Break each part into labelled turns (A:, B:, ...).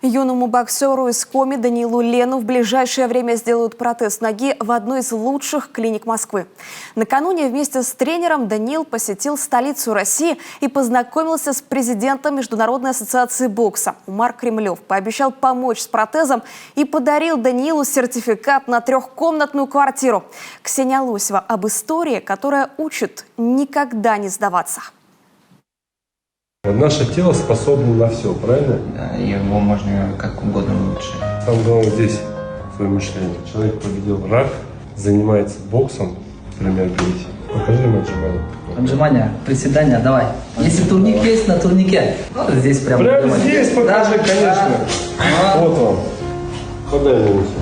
A: Юному боксеру из Коми Даниилу Лену в ближайшее время сделают протез ноги в одной из лучших клиник Москвы. Накануне вместе с тренером Даниил посетил столицу России и познакомился с президентом Международной ассоциации бокса. Умар Кремлев пообещал помочь с протезом и подарил Даниилу сертификат на трехкомнатную квартиру. Ксения Лосева об истории, которая учит никогда не сдаваться.
B: Наше тело способно на все, правильно?
C: Да, его можно как угодно улучшить.
B: Самое главное здесь свое мышление. Человек победил рак, занимается боксом. Пример привести. Покажи ему отжимания.
D: Отжимания, приседания, давай. Если турник есть, на турнике. Здесь прямо.
B: Прямо здесь покажи, конечно.
D: Да.
B: Вот он. Подай ему все.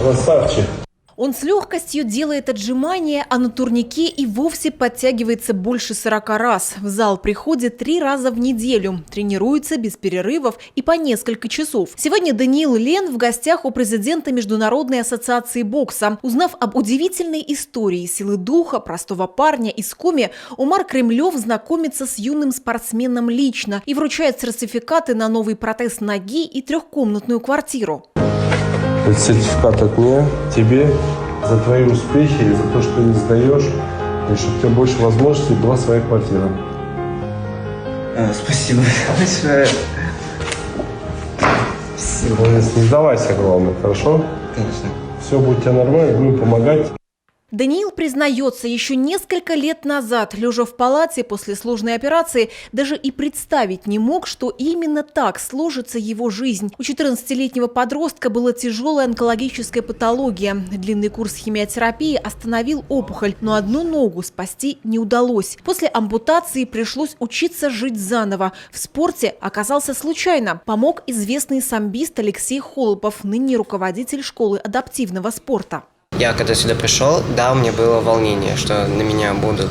B: Красавчик.
E: Он с легкостью делает отжимания, а на турнике и вовсе подтягивается больше 40 раз. В зал приходит 3 раза в неделю, тренируется без перерывов и по несколько часов. Сегодня Даниил Лен в гостях у президента Международной ассоциации бокса. Узнав об удивительной истории силы духа простого парня из Коми, Умар Кремлев знакомится с юным спортсменом лично и вручает сертификаты на новый протез ноги и трехкомнатную квартиру.
B: Это сертификат от меня тебе за твои успехи и за то, что ты не сдаешь, и чтобы у тебя больше возможностей была своя квартира.
C: Спасибо большое. Спасибо.
B: Не сдавайся, главное, хорошо?
C: Конечно.
B: Все будет у тебя нормально, будем помогать.
E: Даниил признается, еще несколько лет назад, лежа в палате после сложной операции, даже и представить не мог, что именно так сложится его жизнь. У 14-летнего подростка была тяжелая онкологическая патология. Длинный курс химиотерапии остановил опухоль, но одну ногу спасти не удалось. После ампутации пришлось учиться жить заново. В спорте оказался случайно. Помог известный самбист Алексей Холопов, ныне руководитель школы адаптивного спорта.
F: Я когда сюда пришел, да, у меня было волнение, что на меня будут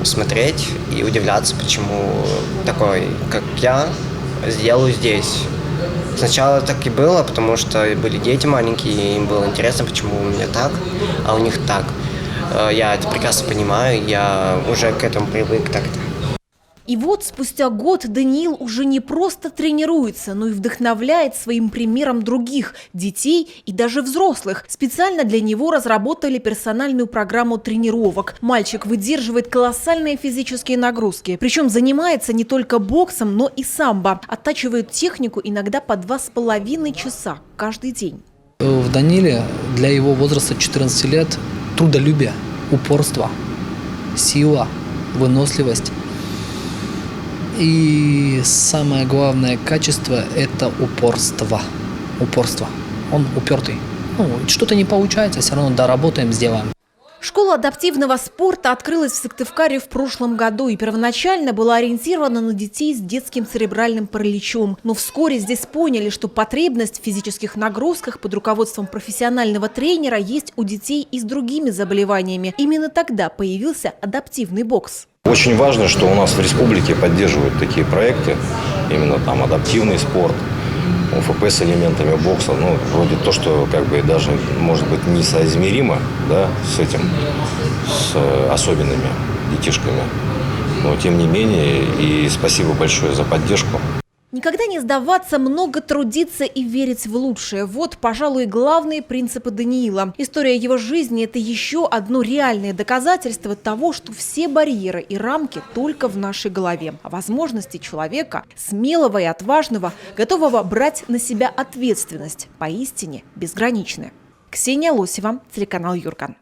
F: смотреть и удивляться, почему такой, как я, сделаю здесь. Сначала так и было, потому что были дети маленькие, и им было интересно, почему у меня так, а у них так. Я это прекрасно понимаю, я уже к этому привык так-то.
E: И вот спустя год Даниил уже не просто тренируется, но и вдохновляет своим примером других – детей и даже взрослых. Специально для него разработали персональную программу тренировок. Мальчик выдерживает колоссальные физические нагрузки. Причем занимается не только боксом, но и самбо. Оттачивает технику иногда по 2,5 часа каждый день.
D: В Данииле для его возраста 14 лет трудолюбие, упорство, сила, выносливость. И самое главное качество – это упорство. Упорство. Он упертый. Что-то не получается, все равно доработаем, сделаем.
E: Школа адаптивного спорта открылась в Сыктывкаре в прошлом году и первоначально была ориентирована на детей с детским церебральным параличом. Но вскоре здесь поняли, что потребность в физических нагрузках под руководством профессионального тренера есть у детей и с другими заболеваниями. Именно тогда появился адаптивный бокс.
G: Очень важно, что у нас в республике поддерживают такие проекты, именно там адаптивный спорт, УФП с элементами бокса, вроде то, что как бы даже может быть несоизмеримо, да, с этим, с особенными детишками. Но тем не менее, и спасибо большое за поддержку.
E: Никогда не сдаваться, много трудиться и верить в лучшее. Вот, пожалуй, главные принципы Даниила. История его жизни – это еще одно реальное доказательство того, что все барьеры и рамки только в нашей голове. А возможности человека, смелого и отважного, готового брать на себя ответственность, поистине безграничны. Ксения Лосева, телеканал Юрган.